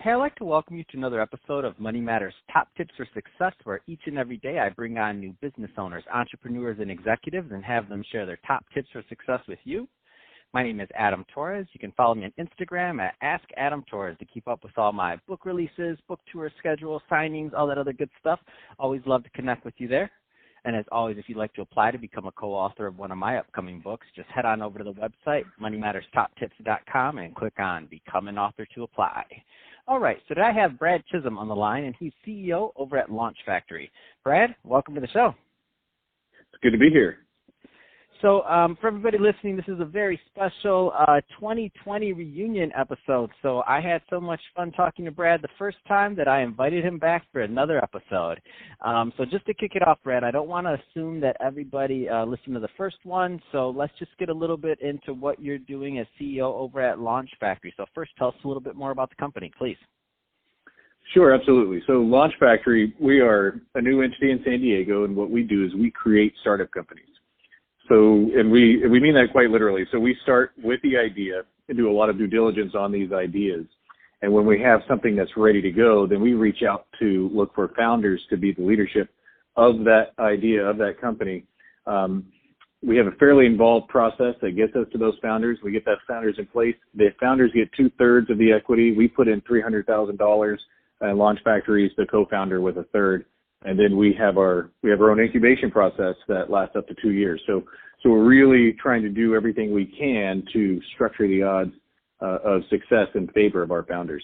Hey, I'd like to welcome you to another episode of Money Matters Top Tips for Success, where each and every day I bring on new business owners, entrepreneurs, and executives and have them share their top tips for success with you. My name is Adam Torres. You can follow me on Instagram at AskAdamTorres to keep up with all my book releases, book tour schedule, signings, all that other good stuff. Always love to connect with you there. And as always, if you'd like to apply to become a co-author of one of my upcoming books, just head on over to the website, moneymatterstoptips.com, and click on Become an Author to apply. All right, so today I have Brad Chisum on the line, and he's CEO over at Launch Factory. Brad, welcome to the show. It's good to be here. So for everybody listening, this is a very special 2020 reunion episode. So I had so much fun talking to Brad the first time that I invited him back for another episode. So just to kick it off, Brad, I don't want to assume that everybody listened to the first one. So let's just get a little bit into what you're doing as CEO over at Launch Factory. So first, tell us a little bit more about the company, please. Sure, absolutely. So Launch Factory, we are a new entity in San Diego, and what we do is we create startup companies. So, and we mean that quite literally. So we start with the idea and do a lot of due diligence on these ideas. And when we have something that's ready to go, then we reach out to look for founders to be the leadership of that idea, of that company. We have a fairly involved process that gets us to those founders. We get that founders in place. The founders get 2/3 of the equity. We put in $300,000, and Launch Factory is the co-founder with 1/3. And then we have our own incubation process that lasts up to 2 years. So we're really trying to do everything we can to structure the odds of success in favor of our founders.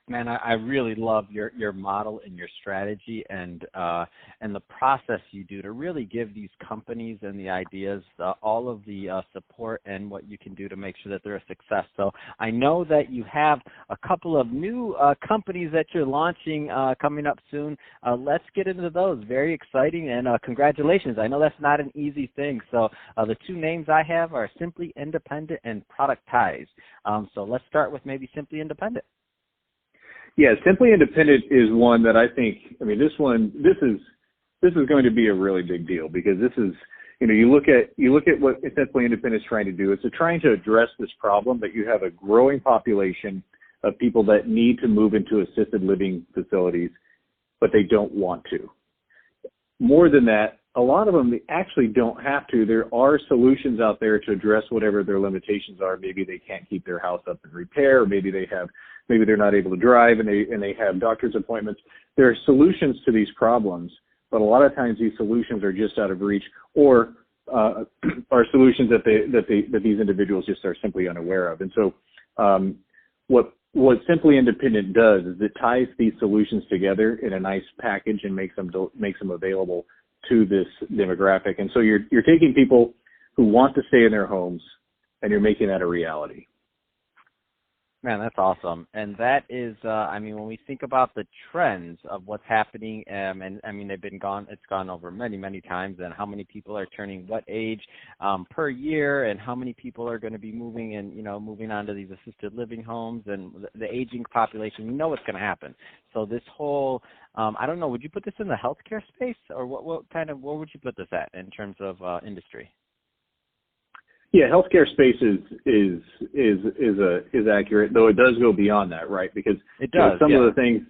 Man, I really love your model and your strategy and the process you do to really give these companies and the ideas all of the support and what you can do to make sure that they're a success. So I know that you have a couple of new companies that you're launching coming up soon. Let's get into those. Very exciting, and congratulations. I know that's not an easy thing. So the two names I have are Simply Independent and Productize. So let's start with maybe Simply Independent. Yeah, Simply Independent is one that I think, this is going to be a really big deal, because this is, you look at what Simply Independent is trying to do. It's trying to address this problem that you have a growing population of people that need to move into assisted living facilities, but they don't want to. More than that, a lot of them, they actually don't have to. There are solutions out there to address whatever their limitations are. Maybe they can't keep their house up in repair, or maybe they're not able to drive and they have doctor's appointments. There are solutions to these problems, but a lot of times these solutions are just out of reach, or are solutions that these individuals just are simply unaware of. And so what Simply Independent does is it ties these solutions together in a nice package and makes them available to this demographic. And so you're taking people who want to stay in their homes, and you're making that a reality. Man, that's awesome. And that is, when we think about the trends of what's happening, it's gone over many, many times, and how many people are turning what age per year, and how many people are going to be moving on to these assisted living homes, and the aging population. We know what's going to happen. So this whole, I don't know, would you put this in the healthcare space, or where would you put this at in terms of industry? Yeah, healthcare space is accurate, though it does go beyond that, right? Because it does, some of the things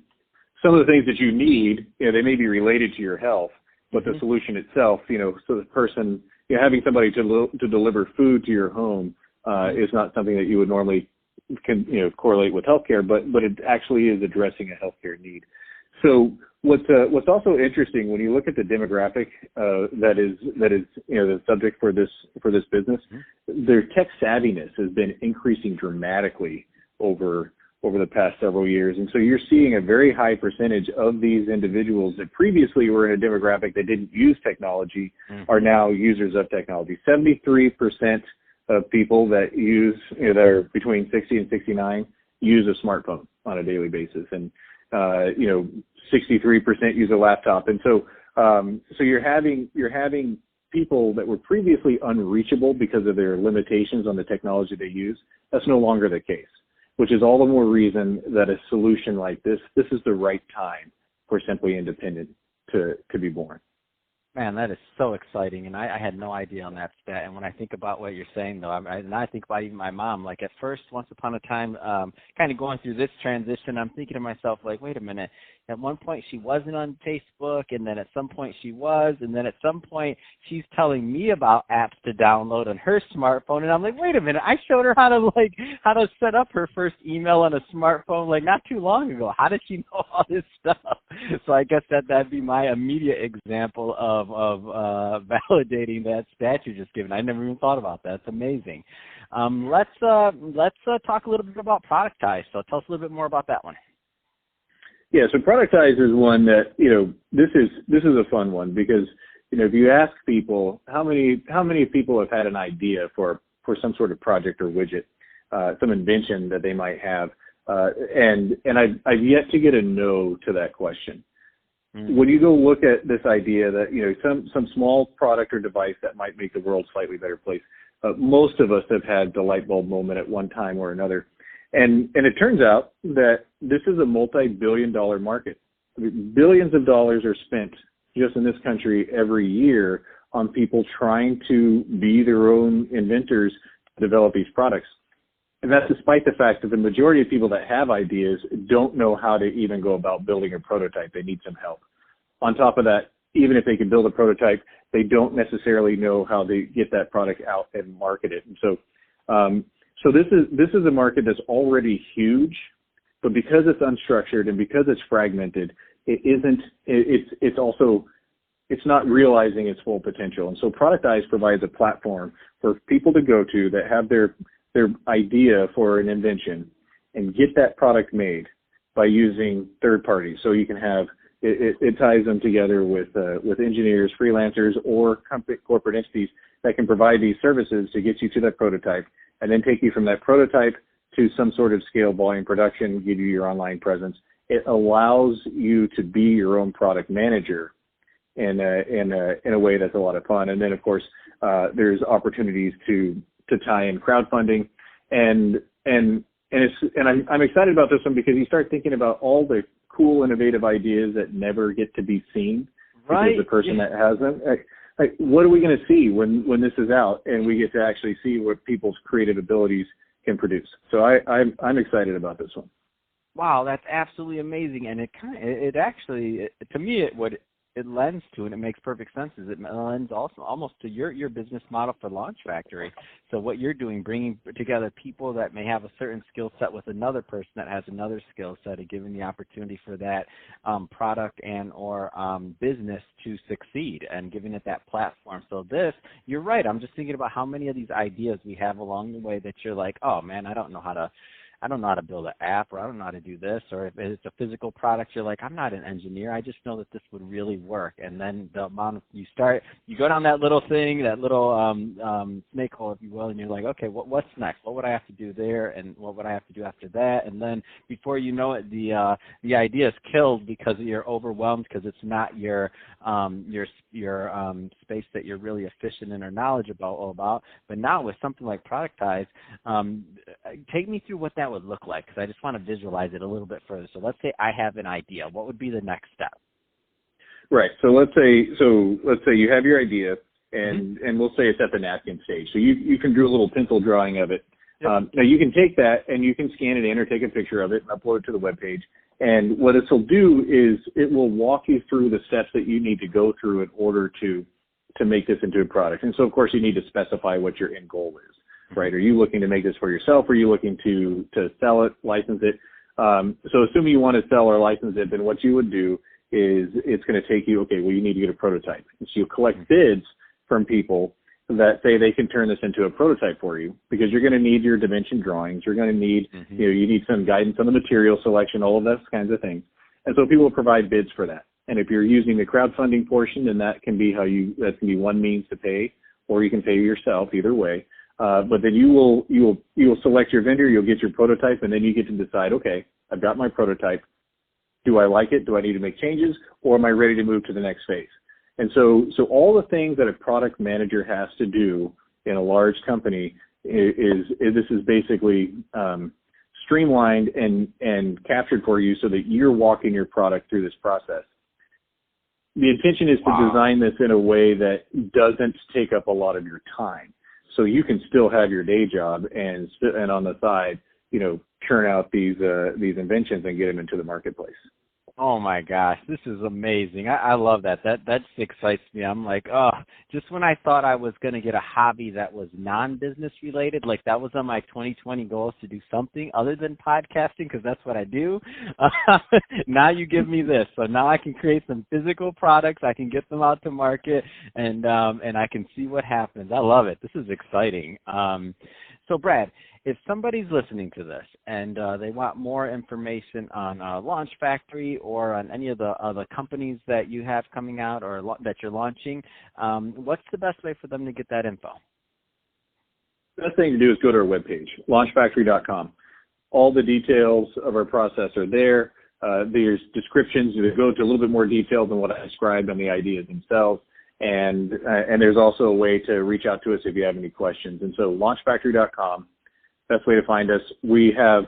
that you need, they may be related to your health, but the solution itself, so the person, having somebody to deliver food to your home is not something that you would normally correlate with healthcare, but it actually is addressing a healthcare need. So what's also interesting when you look at the demographic that is the subject for this business, their tech savviness has been increasing dramatically over the past several years, and so you're seeing a very high percentage of these individuals that previously were in a demographic that didn't use technology are now users of technology. 73% of people that that are between 60 and 69 use a smartphone on a daily basis, and 63% use a laptop. And so you're having people that were previously unreachable because of their limitations on the technology they use. That's no longer the case, which is all the more reason that a solution like this is the right time for Simply Independent to be born. Man, that is so exciting, and I had no idea on that stat. And when I think about what you're saying, though, and I think about even my mom, like at first, once upon a time, kind of going through this transition, I'm thinking to myself, like, wait a minute. At one point, she wasn't on Facebook, and then at some point she was, and then at some point she's telling me about apps to download on her smartphone, and I'm like, wait a minute, I showed her how to set up her first email on a smartphone like not too long ago. How does she know all this stuff? So I guess that'd be my immediate example of validating that stat you just given. I never even thought about that. It's amazing. Let's talk a little bit about Productize. So tell us a little bit more about that one. Yeah, so Productize is one that, this is a fun one because, if you ask people how many people have had an idea for some sort of project or widget, some invention that they might have, and I've yet to get a no to that question. Mm-hmm. When you go look at this idea that, some small product or device that might make the world a slightly better place, most of us have had the light bulb moment at one time or another. And it turns out that this is a multi-billion-dollar market. I mean, billions of dollars are spent just in this country every year on people trying to be their own inventors to develop these products. And that's despite the fact that the majority of people that have ideas don't know how to even go about building a prototype. They need some help. On top of that, even if they can build a prototype, they don't necessarily know how to get that product out and market it. And so this is a market that's already huge, but because it's unstructured and because it's fragmented, it's not realizing its full potential. And so Productize provides a platform for people to go to that have their idea for an invention and get that product made by using third parties. So you can have it ties them together with engineers, freelancers, or corporate entities that can provide these services to get you to that prototype, and then take you from that prototype to some sort of scale volume production, give you your online presence. It allows you to be your own product manager in a way that's a lot of fun. And then, of course, there's opportunities to tie in crowdfunding, and I'm excited about this one because you start thinking about all the cool, innovative ideas that never get to be seen. Right. Because the person that has them. Like, what are we going to see when this is out and we get to actually see what people's creative abilities can produce? So I'm excited about this one. Wow, that's absolutely amazing, and to me it lends to, and it makes perfect sense, is it lends also almost to your business model for Launch Factory. So what you're doing, bringing together people that may have a certain skill set with another person that has another skill set, and giving the opportunity for that product and or business to succeed, and giving it that platform. So you're right. I'm just thinking about how many of these ideas we have along the way that you're like, oh man, I don't know how to build an app, or I don't know how to do this, or if it's a physical product, you're like, I'm not an engineer. I just know that this would really work. And then the amount of you go down that little thing, that little snake hole, if you will, and you're like, okay, what's next? What would I have to do there, and what would I have to do after that? And then before you know it, the idea is killed because you're overwhelmed, because it's not your space that you're really efficient in or knowledgeable about. But now with something like Productize, take me through what that would look like, because I just want to visualize it a little bit further. So let's say I have an idea. What would be the next step? Right. So let's say you have your idea, and we'll say it's at the napkin stage. So you can do a little pencil drawing of it. Yep. Now you can take that and you can scan it in or take a picture of it and upload it to the webpage. And what this will do is it will walk you through the steps that you need to go through in order to make this into a product. And so, of course, you need to specify what your end goal is. Right? Are you looking to make this for yourself? Or are you looking to sell it, license it? So assuming you want to sell or license it, then what you would do is it's going to take you, okay, well, you need to get a prototype. And so you collect bids from people that say they can turn this into a prototype for you, because you're going to need your dimension drawings. You're going to need, you need some guidance on the material selection, all of those kinds of things. And so people will provide bids for that. And if you're using the crowdfunding portion, then that can be one means to pay, or you can pay yourself, either way. But then you will select your vendor, you'll get your prototype, and then you get to decide, okay, I've got my prototype. Do I like it? Do I need to make changes? Or am I ready to move to the next phase? And so all the things that a product manager has to do in a large company is basically streamlined and captured for you so that you're walking your product through this process. The intention is to design this in a way that doesn't take up a lot of your time. So you can still have your day job and on the side, churn out these inventions and get them into the marketplace. Oh my gosh, this is amazing. I love that. That excites me. I'm like, just when I thought I was going to get a hobby that was non-business related, like that was on my 2020 goals to do something other than podcasting, because that's what I do. Now you give me this. So now I can create some physical products. I can get them out to market, and I can see what happens. I love it. This is exciting. So Brad, if somebody's listening to this and they want more information on Launch Factory or on any of the companies that you have coming out or that you're launching, what's the best way for them to get that info? The best thing to do is go to our webpage, launchfactory.com. All the details of our process are there. There's descriptions that go into a little bit more detail than what I described on the ideas themselves. And there's also a way to reach out to us if you have any questions. And so launchfactory.com. Best way to find us. We have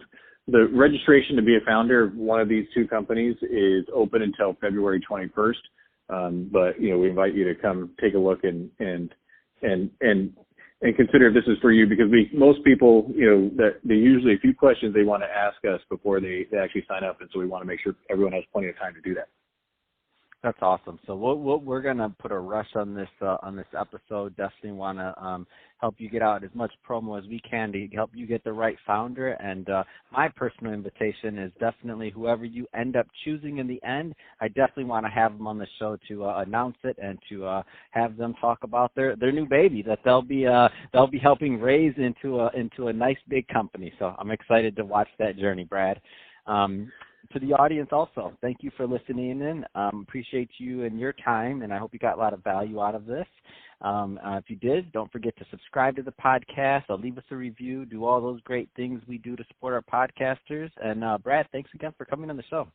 the registration to be a founder of one of these two companies is open until February 21st. But we invite you to come take a look and consider if this is for you, because most people that they usually a few questions they want to ask us before they actually sign up, and so we want to make sure everyone has plenty of time to do that. That's awesome. So we're going to put a rush on this episode. Definitely want to help you get out as much promo as we can to help you get the right founder. And my personal invitation is definitely whoever you end up choosing in the end, I definitely want to have them on the show to announce it and to have them talk about their new baby that they'll be helping raise into a nice big company. So I'm excited to watch that journey, Brad. To the audience also, thank you for listening in. Appreciate you and your time, and I hope you got a lot of value out of this. If you did, don't forget to subscribe to the podcast, or leave us a review, do all those great things we do to support our podcasters. And Brad, thanks again for coming on the show.